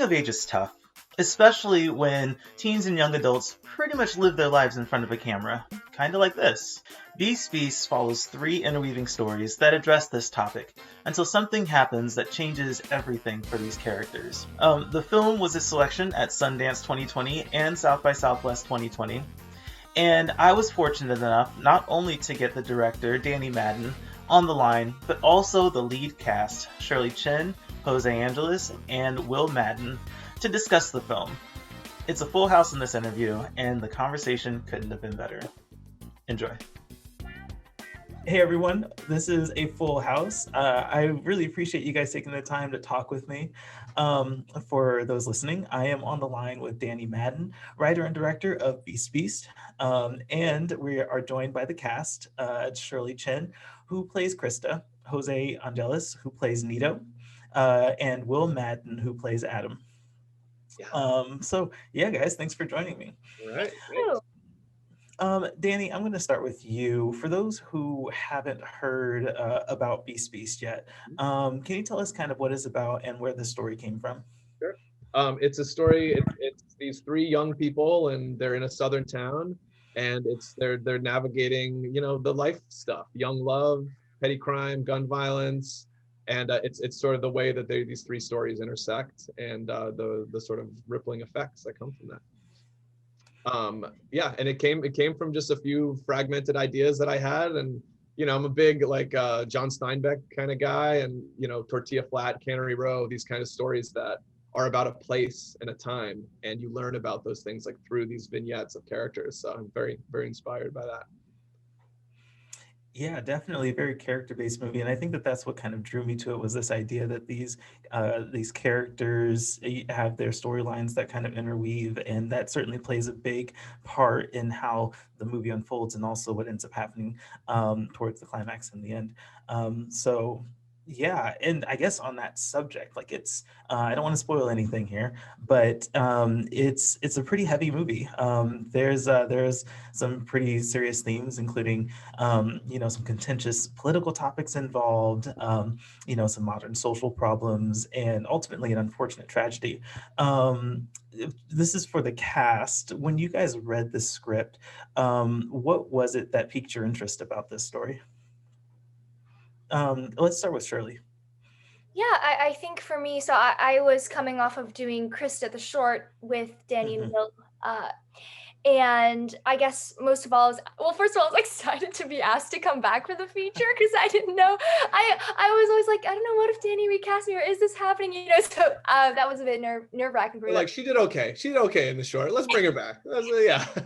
of age is tough, especially when teens and young adults pretty much live their lives in front of a camera, kinda like this. Beast Beasts follows three interweaving stories that address this topic until something happens that changes everything for these characters. The film was a selection at Sundance 2020 and South by Southwest 2020, and I was fortunate enough not only to get the director, Danny Madden, on the line, but also the lead cast, Shirley Chen, Jose Angeles, and Will Madden, to discuss the film. It's a full house in this interview, and the conversation couldn't have been better. Enjoy. Hey everyone, this is a full house. I really appreciate you guys taking the time to talk with me. For those listening, I am on the line with Danny Madden, writer and director of Beast. And we are joined by the cast, Shirley Chen, who plays Krista, Jose Angeles, who plays Nito, and Will Madden, who plays Adam. Yeah. Guys, thanks for joining me. All right. Danny, I'm going to start with you. For those who haven't heard about Beast yet, can you tell us kind of what it's about and where the story came from? Sure. It's a story. It's these three young people, and they're in a southern town, and they're navigating, the life stuff, young love, petty crime, gun violence, and it's sort of the way that these three stories intersect, and the sort of rippling effects that come from that. And it came from just a few fragmented ideas that I had, and I'm a big John Steinbeck kind of guy, and Tortilla Flat, Cannery Row, these kind of stories that are about a place and a time, and you learn about those things through these vignettes of characters. So I'm very, very inspired by that. Yeah, definitely a very character-based movie, and I think that that's what kind of drew me to it, was this idea that these characters have their storylines that kind of interweave, and that certainly plays a big part in how the movie unfolds, and also what ends up happening towards the climax in the end. Yeah, and I guess on that subject, it's I don't want to spoil anything here, but it's a pretty heavy movie. There's some pretty serious themes, including some contentious political topics involved, some modern social problems, and ultimately an unfortunate tragedy. This is for the cast. When you guys read the script, what was it that piqued your interest about this story? Let's start with Shirley. Yeah, I think for me, so I was coming off of doing Krista the short with Danny and Will. And I guess most of all, first of all, I was excited to be asked to come back for the feature, because I didn't know. I was always like, I don't know, what if Danny recast me, or is this happening? So that was a bit nerve-wracking for me. She did okay. She did okay in the short. Let's bring her back. Yeah. So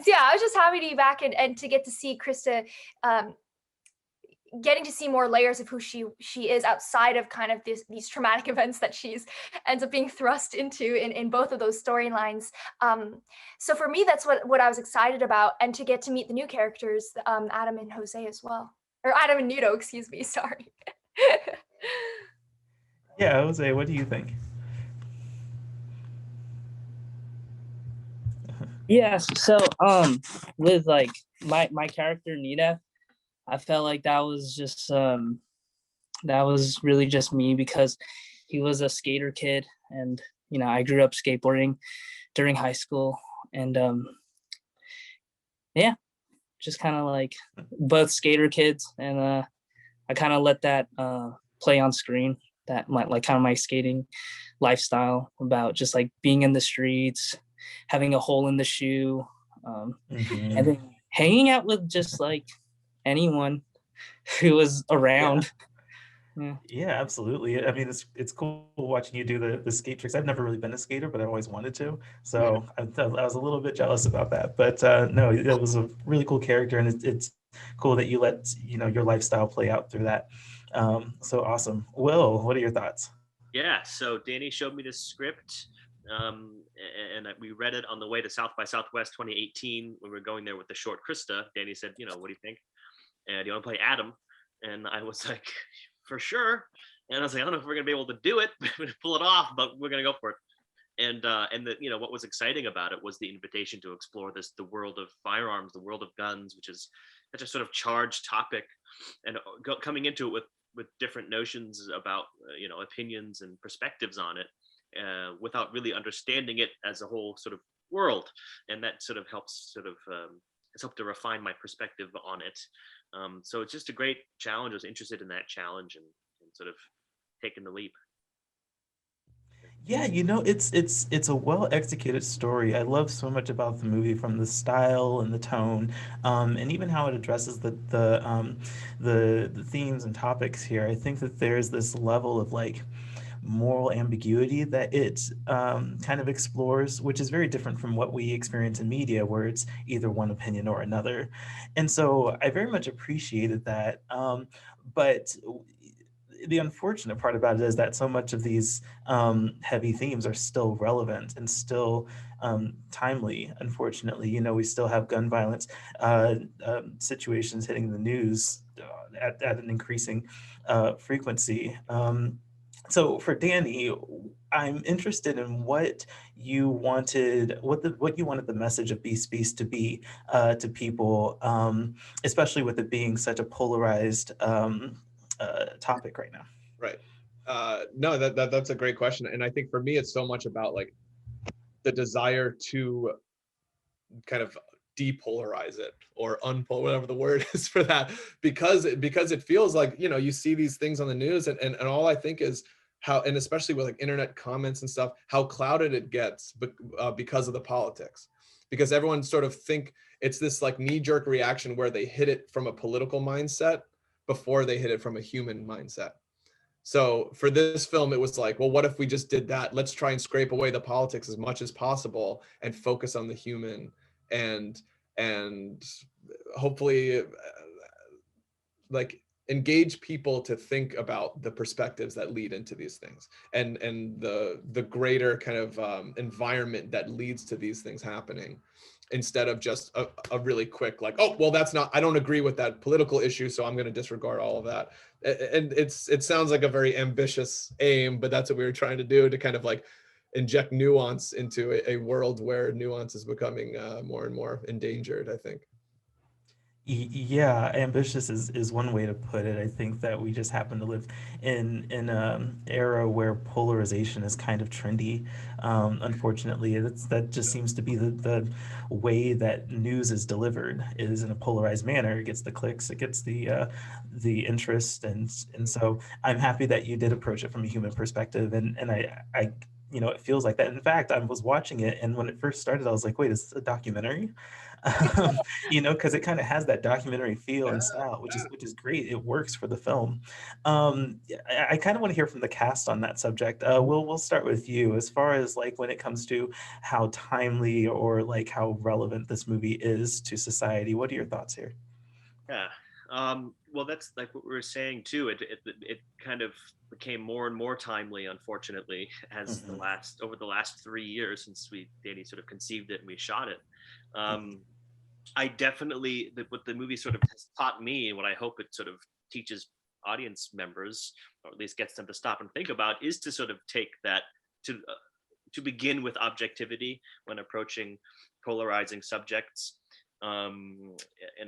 yeah, I was just happy to be back and to get to see Krista, getting to see more layers of who she is outside of kind of these traumatic events that she's ends up being thrust into in both of those storylines. So for me, that's what I was excited about, and to get to meet the new characters, Adam and Jose as well, or Adam and Nito, excuse me, sorry. Yeah, Jose, what do you think? Yes, so with my character Nita, I felt like that was just that was really just me, because he was a skater kid, and I grew up skateboarding during high school, and just kind of both skater kids, and I kind of let that play on screen, that my skating lifestyle, about just being in the streets, having a hole in the shoe, and then hanging out with just anyone who was around. Yeah, absolutely. I mean, it's cool watching you do the skate tricks. I've never really been a skater, but I always wanted to. So I was a little bit jealous about that. But no, it was a really cool character, and it's cool that you let your lifestyle play out through that. So awesome. Will, what are your thoughts? Yeah, so Danny showed me this script, and we read it on the way to South by Southwest 2018 when we were going there with the short Krista. Danny said, what do you think? And do you want to play Adam? And I was like, for sure. And I was like, I don't know if we're gonna be able to do it, pull it off, but we're gonna go for it. And what was exciting about it was the invitation to explore the world of firearms, the world of guns, which is such a sort of charged topic, and coming into it with with different notions about opinions and perspectives on it, without really understanding it as a whole sort of world, and that sort of helps it's helped to refine my perspective on it. So it's just a great challenge. I was interested in that challenge, and sort of taking the leap. Yeah, it's a well executed story. I love so much about the movie, from the style and the tone, and even how it addresses the themes and topics here. I think that there's this level of like moral ambiguity that it kind of explores, which is very different from what we experience in media, where it's either one opinion or another. And so I very much appreciated that. But the unfortunate part about it is that so much of these heavy themes are still relevant and still timely. Unfortunately, we still have gun violence situations hitting the news at an increasing frequency. So for Danny, I'm interested in what you wanted, what you wanted the message of Beast Beast to be to people, especially with it being such a polarized topic right now. Right. No, that's a great question. And I think for me, it's so much about like the desire to kind of depolarize it or unpolar, whatever the word is for that, because it feels like, you see these things on the news, and all I think is how, and especially with like internet comments and stuff, how clouded it gets because of the politics, because everyone sort of think it's this like knee-jerk reaction where they hit it from a political mindset before they hit it from a human mindset. So for this film, it was like, well, what if we just did that? Let's try and scrape away the politics as much as possible and focus on the human, and hopefully like engage people to think about the perspectives that lead into these things, and the greater kind of environment that leads to these things happening, instead of just a really quick like, oh, well, I don't agree with that political issue, so I'm going to disregard all of that. And it sounds like a very ambitious aim, but that's what we were trying to do, to kind of like inject nuance into a world where nuance is becoming more and more endangered, I think. Yeah, ambitious is one way to put it. I think that we just happen to live in an era where polarization is kind of trendy. Unfortunately, that just seems to be the way that news is delivered, is in a polarized manner. It gets the clicks, it gets the interest, and so I'm happy that you did approach it from a human perspective, and I it feels like that. In fact, I was watching it, and when it first started, I was like, wait, is this a documentary? Because it kind of has that documentary feel and style, which is great. It works for the film. I kind of want to hear from the cast on that subject. We'll start with you. As far as like when it comes to how timely or like how relevant this movie is to society, what are your thoughts here? Yeah. Well, that's like what we were saying too. It kind of became more and more timely, unfortunately, as over the last 3 years since Danny sort of conceived it and we shot it. I definitely, what the movie sort of has taught me, and what I hope it sort of teaches audience members, or at least gets them to stop and think about, is to sort of take that to begin with objectivity when approaching polarizing subjects. And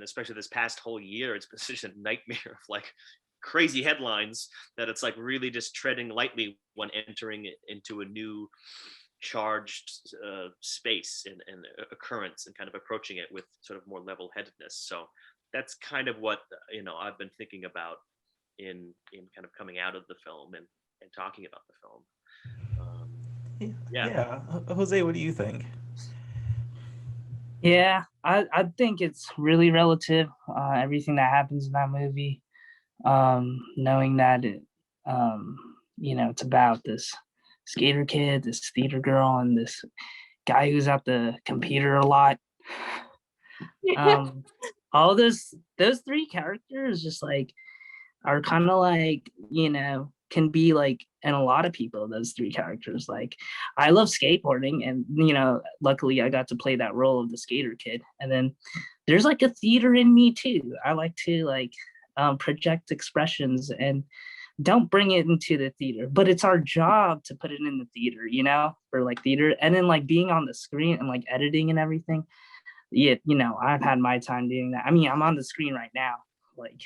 especially this past whole year, it's been such a nightmare of like crazy headlines that it's like really just treading lightly when entering into a new charged space and occurrence, and kind of approaching it with sort of more level-headedness. So that's kind of what I've been thinking about in kind of coming out of the film and talking about the film. Yeah. Jose, what do you think? Yeah, I think it's really relative, everything that happens in that movie, knowing that it's about this skater kid, this theater girl, and this guy who's at the computer a lot. All those three characters just like are kind of like, can be like, and a lot of people, those three characters. Like, I love skateboarding, and luckily I got to play that role of the skater kid. And then there's like a theater in me too. I like to like project expressions and don't bring it into the theater, but it's our job to put it in the theater, for like theater. And then like being on the screen and like editing and everything. Yeah, I've had my time doing that. I mean, I'm on the screen right now, like,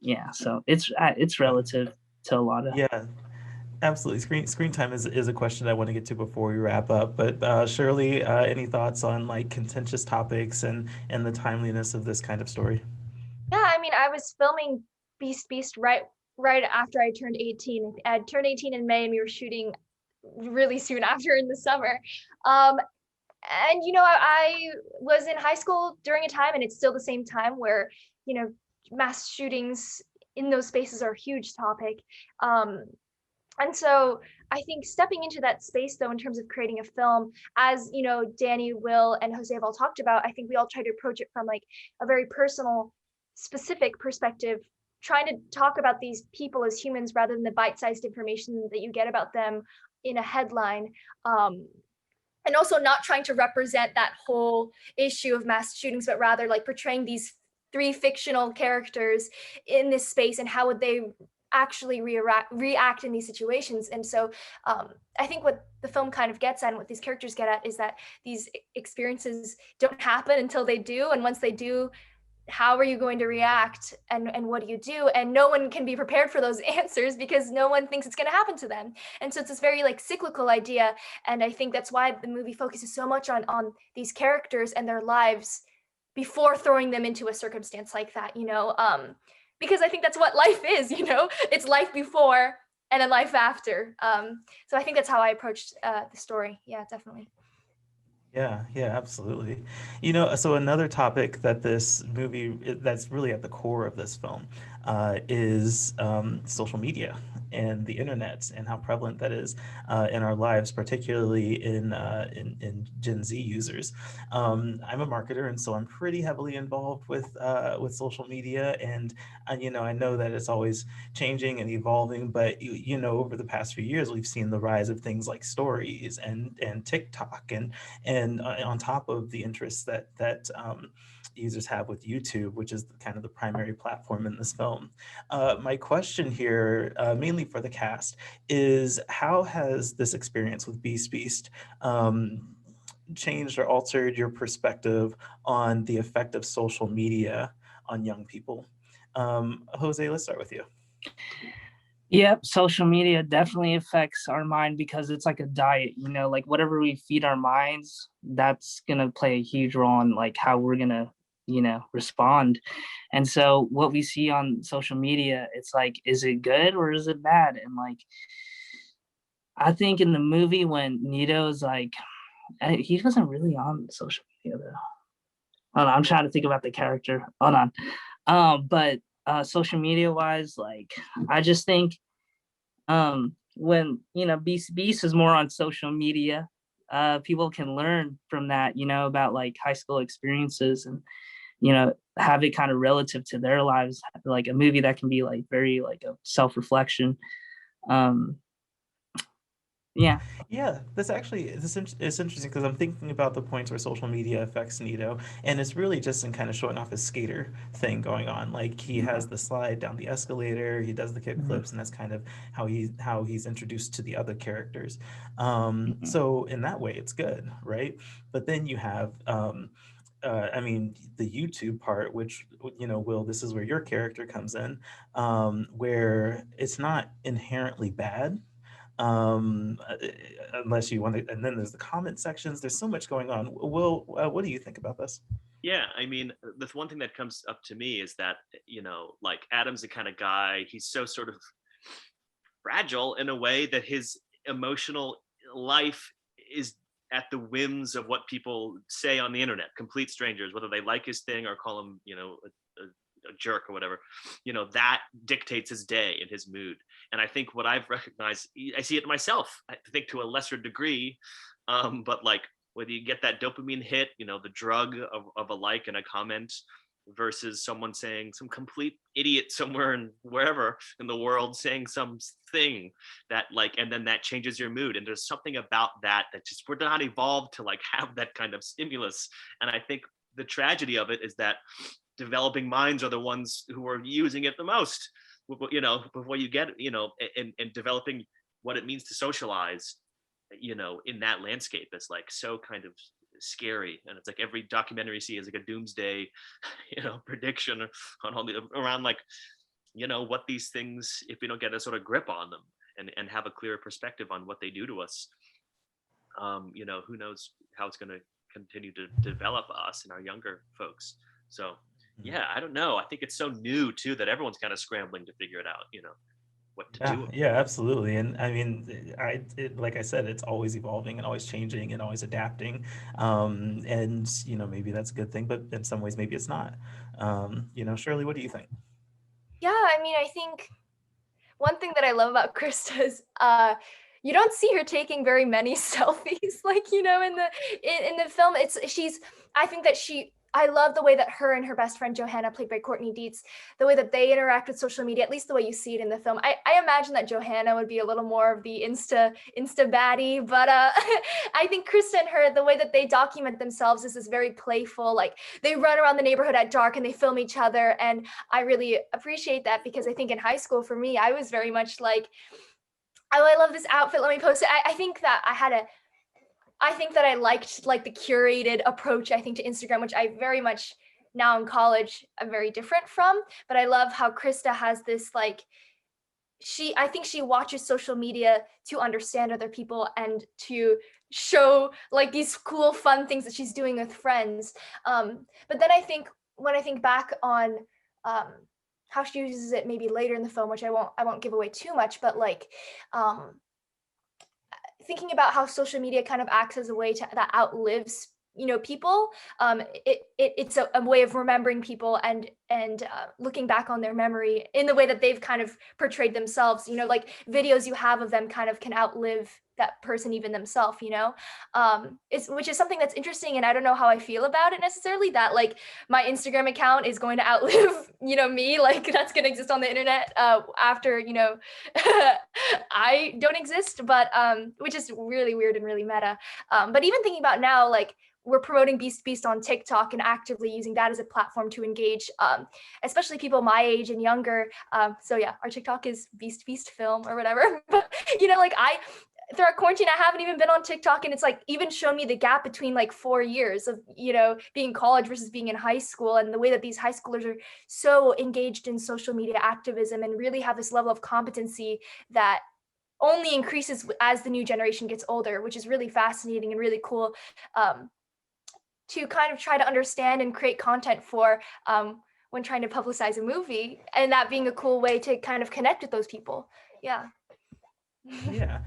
yeah, so it's relative to a lot of. Yeah, absolutely. Screen time is a question I want to get to before we wrap up. But Shirley, any thoughts on like contentious topics and the timeliness of this kind of story? Yeah, I mean, I was filming Beast right after I turned 18. I turned 18 in May, and we were shooting really soon after in the summer. Um, and I was in high school during a time, and it's still the same time where you know mass shootings in those spaces are a huge topic. Um, and so I think stepping into that space, though, in terms of creating a film, as Danny, Will, and Jose have all talked about, I think we all try to approach it from like a very personal, specific perspective, trying to talk about these people as humans rather than the bite-sized information that you get about them in a headline. And also not trying to represent that whole issue of mass shootings, but rather like portraying these three fictional characters in this space and how would they actually react in these situations. And so I think what the film kind of gets at and what these characters get at is that these experiences don't happen until they do. And once they do, how are you going to react, and what do you do? And no one can be prepared for those answers because no one thinks it's going to happen to them. And so it's this very like cyclical idea, and I think that's why the movie focuses so much on these characters and their lives before throwing them into a circumstance like that, because I think that's what life is. It's life before and a life after. So I think that's how I approached the story. Yeah, definitely. Yeah, yeah, absolutely. So another topic that this movie that's really at the core of this film is social media and the internet and how prevalent that is in our lives, particularly in Gen Z users. I'm a marketer, and so I'm pretty heavily involved with social media, and I know that it's always changing and evolving, but over the past few years, we've seen the rise of things like stories and TikTok and on top of the interests that users have with YouTube, which is kind of the primary platform in this film. My question here, mainly for the cast, is how has this experience with Beast changed or altered your perspective on the effect of social media on young people? Jose, let's start with you. Yep, social media definitely affects our mind because it's like a diet, like whatever we feed our minds, that's gonna play a huge role in like how we're gonna, respond. And so what we see on social media, it's like, is it good or is it bad? And like, I think in the movie when Nito's like, he wasn't really on social media though. Hold on, I'm trying to think about the character. Hold on. But social media wise, like I just think when Beast is more on social media, people can learn from that, about like high school experiences and have it kind of relative to their lives, like a movie that can be like very like a self-reflection. Yeah. Yeah, it's interesting because I'm thinking about the points where social media affects Nito, and it's really just in kind of showing off his skater thing going on. Like he has the slide down the escalator, he does the kick flips, and that's kind of how he's introduced to the other characters. So in that way, it's good, right? But then you have I mean, the YouTube part, which, Will, this is where your character comes in, where it's not inherently bad, unless you want to, and then there's the comment sections. There's so much going on. Will, what do you think about this? Yeah, I mean, the one thing that comes up to me is that, like Adam's the kind of guy, he's so sort of fragile in a way that his emotional life is at the whims of what people say on the internet, complete strangers, whether they like his thing or call him, a jerk or whatever, that dictates his day and his mood. And I think what I've recognized, I see it myself, I think to a lesser degree, but like whether you get that dopamine hit, the drug of a like and a comment versus someone saying, some complete idiot somewhere and wherever in the world saying something that like, and then that changes your mood. And there's something about that just, we're not evolved to like have that kind of stimulus. And I think the tragedy of it is that developing minds are the ones who are using it the most, before you get, and developing what it means to socialize, in that landscape is like so kind of scary. And it's like every documentary you see is like a doomsday, prediction on all the around like what these things, if we don't get a sort of grip on them and have a clearer perspective on what they do to us, who knows how it's going to continue to develop us and our younger folks. So yeah, I don't know. I think it's so new too that everyone's kind of scrambling to figure it out, what to do. Yeah, absolutely. And I mean, like I said, it's always evolving and always changing and always adapting. And maybe that's a good thing, but in some ways, maybe it's not. Shirley, what do you think? Yeah, I mean, I think one thing that I love about Krista is you don't see her taking very many selfies, like, in the film. I love the way that her and her best friend Johanna, played by Courtney Dietz, the way that they interact with social media, at least the way you see it in the film. I imagine that Johanna would be a little more of the Insta baddie, but I think Krista and her, the way that they document themselves is this very playful, like they run around the neighborhood at dark and they film each other. And I really appreciate that, because I think in high school for me, I was very much like, oh, I love this outfit, let me post it. I think that I liked like the curated approach, I think, to Instagram, which I very much now in college am very different from. But I love how Krista has this like, I think she watches social media to understand other people and to show like these cool, fun things that she's doing with friends. But then I think when I think back on how she uses it maybe later in the film, which I won't give away too much, but like thinking about how social media kind of acts as a way that outlives people. It's a way of remembering people and looking back on their memory in the way that they've kind of portrayed themselves. Like videos you have of them kind of can outlive that person, even themselves. Which is something that's interesting, and I don't know how I feel about it necessarily. That like my Instagram account is going to outlive me, like that's going to exist on the internet after I don't exist, but which is really weird and really meta. But even thinking about now, like we're promoting Beast on TikTok and actively using that as a platform to engage, especially people my age and younger. So yeah, our TikTok is Beast Film or whatever. But like throughout quarantine, I haven't even been on TikTok, and it's like even shown me the gap between like 4 years of being in college versus being in high school, and the way that these high schoolers are so engaged in social media activism and really have this level of competency that only increases as the new generation gets older, which is really fascinating and really cool. To kind of try to understand and create content for when trying to publicize a movie, and that being a cool way to kind of connect with those people. Yeah. Yeah.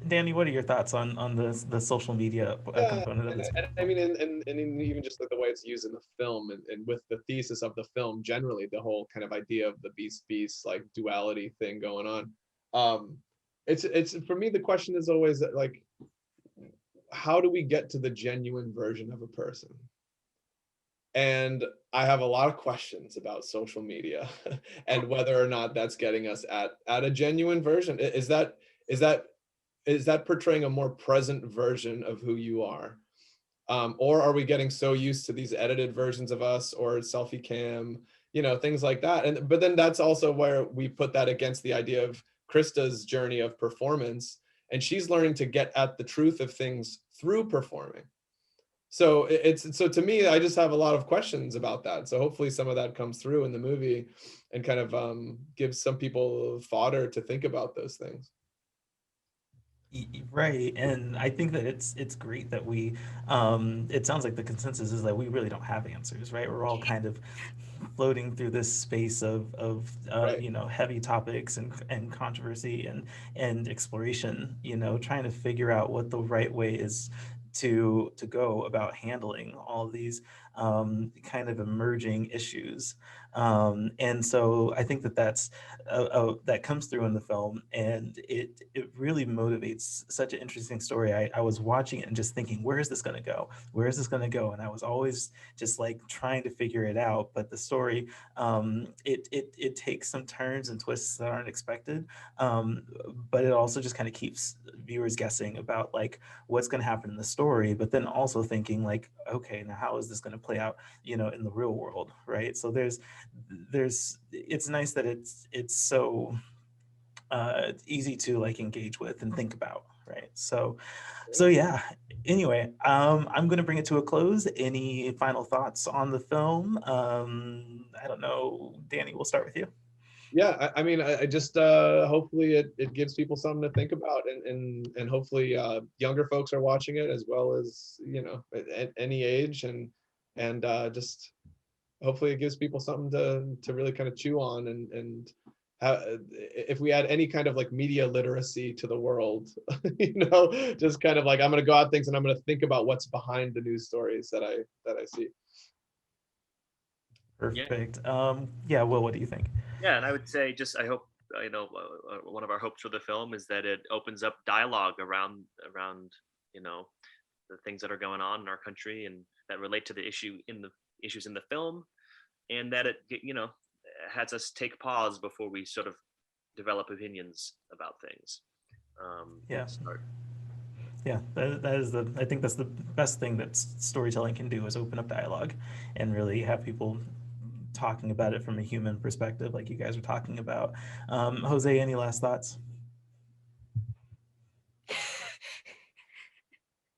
Danny, what are your thoughts on the social media component of this? And I mean, and even just like the way it's used in the film, and with the thesis of the film generally, the whole kind of idea of the beast like duality thing going on. It's for me, the question is always like, how do we get to the genuine version of a person? And I have a lot of questions about social media and whether or not that's getting us at a genuine version. Is that portraying a more present version of who you are? Or are we getting so used to these edited versions of us, or selfie cam, things like that? But then that's also where we put that against the idea of Krista's journey of performance, and she's learning to get at the truth of things through performing. So so to me, I just have a lot of questions about that. So hopefully some of that comes through in the movie and kind of gives some people fodder to think about those things. Right, and I think that it's great that we it sounds like the consensus is that we really don't have answers, right? We're all kind of floating through this space of Right. heavy topics and controversy and exploration, trying to figure out what the right way is to go about handling all of these kind of emerging issues. And so I think that that comes through in the film, and it really motivates such an interesting story. I was watching it and just thinking, where is this going to go? Where is this going to go? And I was always just like trying to figure it out. But the story, it takes some turns and twists that aren't expected, but it also just kind of keeps viewers guessing about like what's going to happen in the story, but then also thinking like, okay, now how is this going to play out, in the real world, right? So it's nice that it's so easy to like engage with and think about, right? So yeah. Anyway, I'm going to bring it to a close. Any final thoughts on the film? I don't know, Danny, we'll start with you. yeah, I mean, I just hopefully it gives people something to think about, and hopefully younger folks are watching it as well as, you know, at any age, and just hopefully it gives people something to really kind of chew on, and if we add any kind of like media literacy to the world, you know, just kind of like, I'm going to go out things and I'm going to think about what's behind the news stories that I see. Perfect. Yeah, Will, what do you think? Yeah, and I would say just I hope one of our hopes for the film is that it opens up dialogue around you know the things that are going on in our country and that relate to the issues in the film, and that it has us take pause before we sort of develop opinions about things. Yeah. Start. Yeah, that is I think that's the best thing that storytelling can do, is open up dialogue and really have people talking about it from a human perspective, like you guys are talking about. Jose, any last thoughts?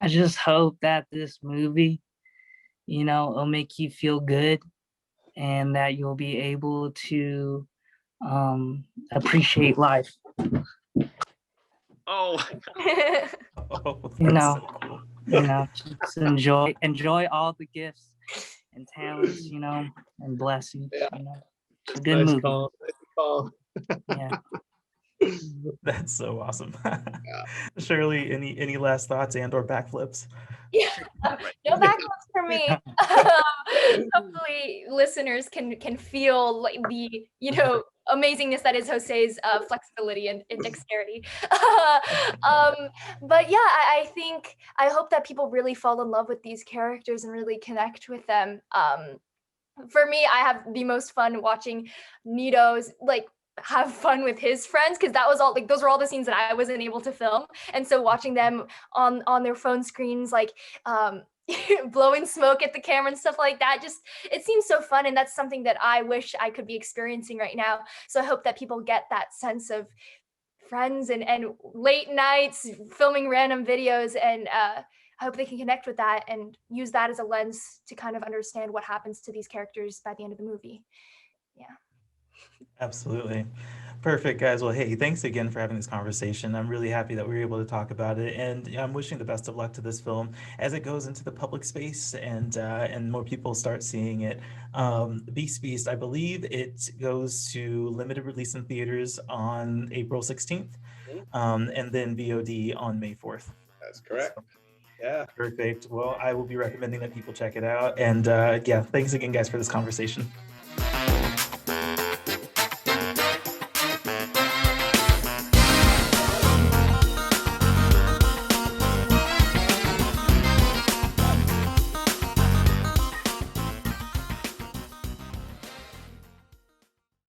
I just hope that this movie, you know, will make you feel good, and that you'll be able to appreciate life. Oh, Oh, You that's know, so cool. you know, just enjoy all the gifts and talents, you know, and blessings. Yeah. You know, it's a good Nice movie. call. Nice call. Yeah. That's so awesome. Shirley, any last thoughts and or backflips? Yeah, right. no backflips for me. Hopefully, listeners can feel like the amazingness that is Jose's flexibility and dexterity. But yeah, I hope that people really fall in love with these characters and really connect with them. For me, I have the most fun watching Nito's like have fun with his friends, because that was all like those were all the scenes that I wasn't able to film, and so watching them on their phone screens like blowing smoke at the camera and stuff like that, just it seems so fun, and that's something that I wish I could be experiencing right now. So I hope that people get that sense of friends and late nights filming random videos, and I hope they can connect with that and use that as a lens to kind of understand what happens to these characters by the end of the movie. Yeah. Absolutely. Perfect, guys. Well, hey, thanks again for having this conversation. I'm really happy that we were able to talk about it, and I'm wishing the best of luck to this film as it goes into the public space and more people start seeing it. Beast, I believe it goes to limited release in theaters on April 16th, and then VOD on May 4th. That's correct. So, Yeah. perfect. Well, I will be recommending that people check it out. And yeah, thanks again, guys, for this conversation.